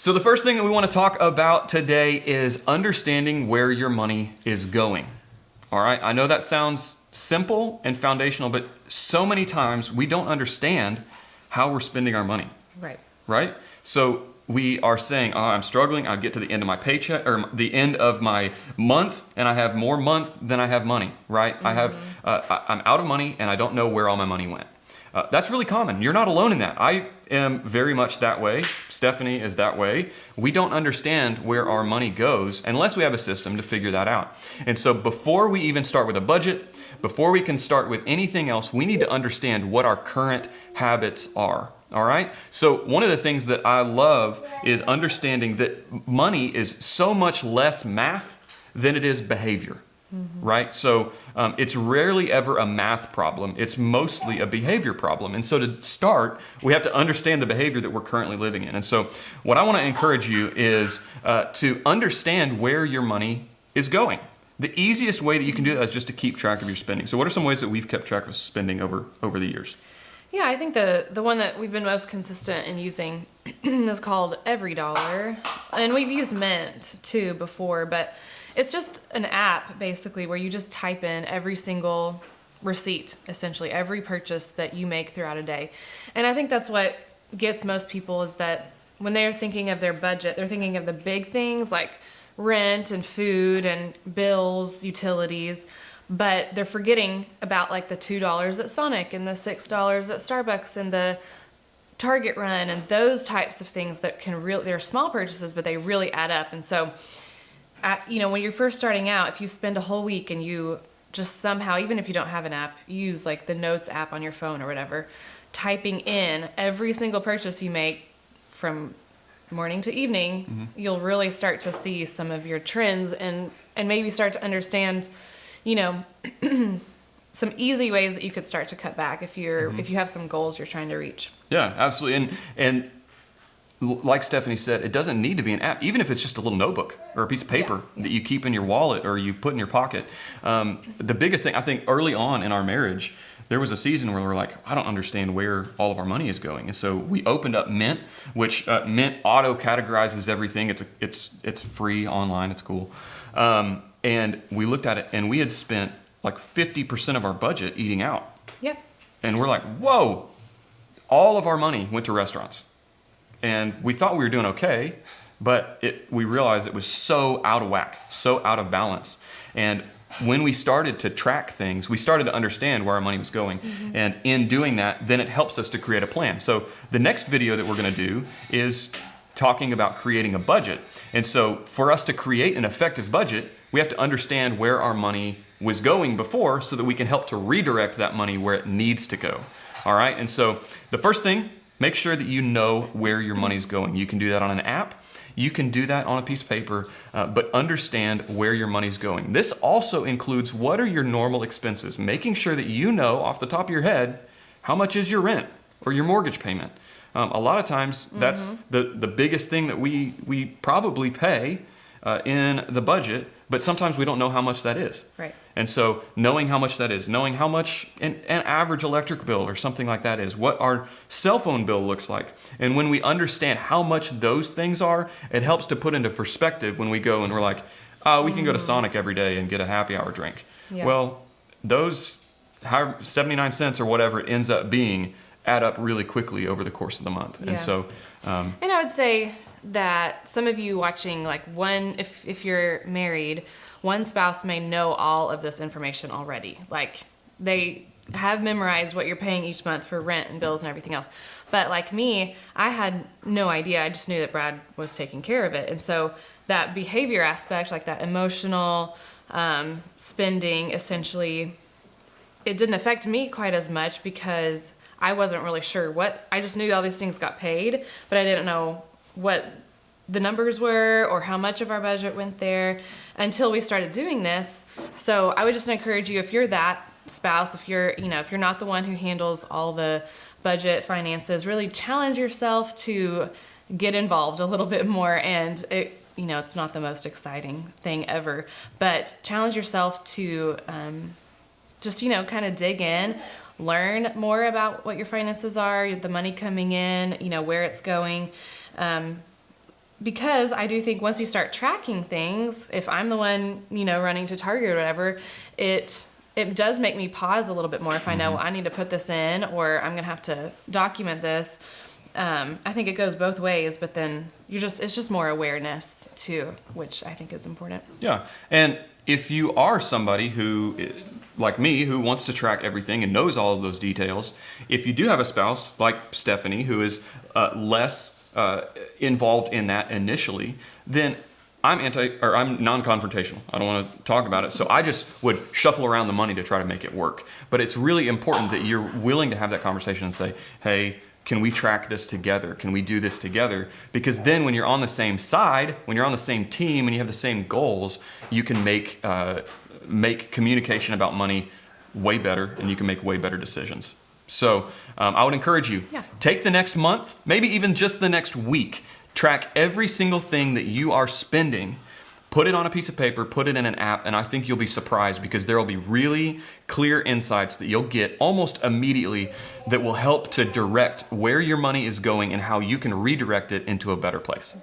So the first thing that we want to talk about today is understanding where your money is going. All right, I know that sounds simple and foundational, but so many times we don't understand how we're spending our money. Right? So we are saying, oh, I'm struggling. I get to the end of my paycheck or the end of my month and I have more month than I have money, right? I'm out of money and I don't know where all my money went. That's really common. You're not alone in that. I am very much that way. Stephanie is that way. We don't understand where our money goes unless we have a system to figure that out. And so before we even start with a budget, before we can start with anything else, we need to understand what our current habits are. All right. So one of the things that I love is understanding that money is so much less math than it is behavior. Right? So it's rarely ever a math problem. It's mostly a behavior problem. And so to start, we have to understand the behavior that we're currently living in. And so what I want to encourage you is to understand where your money is going. The easiest way that you can do that is just to keep track of your spending. So what are some ways that we've kept track of spending over the years? Yeah, I think the one that we've been most consistent in using is called Every Dollar. And we've used Mint too before, but it's just an app basically where you just type in every single receipt, essentially every purchase that you make throughout a day. And I think that's what gets most people is that when they're thinking of their budget, they're thinking of the big things like rent and food and bills, utilities, but they're forgetting about like the $2 at Sonic and the $6 at Starbucks and the Target run and those types of things that can really, they're small purchases, but they really add up. And so when you're first starting out, if you spend a whole week and you just somehow, even if you don't have an app, use like the Notes app on your phone or whatever, typing in every single purchase you make from morning to evening, you'll really start to see some of your trends and maybe start to understand, some easy ways that you could start to cut back if you have some goals you're trying to reach. Yeah, absolutely. And like Stephanie said, it doesn't need to be an app, even if it's just a little notebook or a piece of paper that you keep in your wallet or you put in your pocket. The biggest thing, I think early on in our marriage, there was a season where we're like, I don't understand where all of our money is going. And so we opened up Mint, which Mint auto categorizes everything. It's free online. It's cool. And we looked at it and we had spent like 50% of our budget eating out. Yep. And we're like, whoa, all of our money went to restaurants. And we thought we were doing okay, but we realized it was so out of whack, so out of balance. And when we started to track things, we started to understand where our money was going. And in doing that, then it helps us to create a plan. So the next video that we're going to do is talking about creating a budget. And so for us to create an effective budget, we have to understand where our money was going before so that we can help to redirect that money where it needs to go. All right. And so the first thing, make sure that you know where your money's going. You can do that on an app. You can do that on a piece of paper, but understand where your money's going. This also includes what are your normal expenses, making sure that you know off the top of your head how much is your rent or your mortgage payment. A lot of times that's the biggest thing that we probably pay in the budget, but sometimes we don't know how much that is. Right. And so knowing how much that is, knowing how much an average electric bill or something like that is, what our cell phone bill looks like. And when we understand how much those things are, it helps to put into perspective when we go and we're like, we can go to Sonic every day and get a happy hour drink. Yeah. Well, those 79 cents or whatever it ends up being add up really quickly over the course of the month. Yeah. And so... and I would say that some of you watching, like if you're married, one spouse may know all of this information already. Like they have memorized what you're paying each month for rent and bills and everything else. But like me, I had no idea. I just knew that Brad was taking care of it. And so that behavior aspect, like that emotional spending, essentially, it didn't affect me quite as much because I wasn't really sure I just knew all these things got paid, but I didn't know what the numbers were or how much of our budget went there until we started doing this. So I would just encourage you, if you're that spouse, if you're not the one who handles all the budget finances, really challenge yourself to get involved a little bit more. And it's not the most exciting thing ever, but challenge yourself to just kind of dig in, learn more about what your finances are, the money coming in, where it's going. because I do think once you start tracking things, if I'm the one, running to Target or whatever, it does make me pause a little bit more if I know I need to put this in or I'm going to have to document this. I think it goes both ways, but then it's just more awareness too, which I think is important. Yeah. And if you are somebody who, like me, who wants to track everything and knows all of those details, if you do have a spouse like Stephanie who is less involved in that initially, then I'm non-confrontational. I don't want to talk about it. So I just would shuffle around the money to try to make it work. But it's really important that you're willing to have that conversation and say, hey, can we track this together? Can we do this together? Because then when you're on the same side, when you're on the same team and you have the same goals, you can make communication about money way better and you can make way better decisions. So I would encourage you, take the next month, maybe even just the next week, track every single thing that you are spending, put it on a piece of paper, put it in an app, and I think you'll be surprised because there will be really clear insights that you'll get almost immediately that will help to direct where your money is going and how you can redirect it into a better place.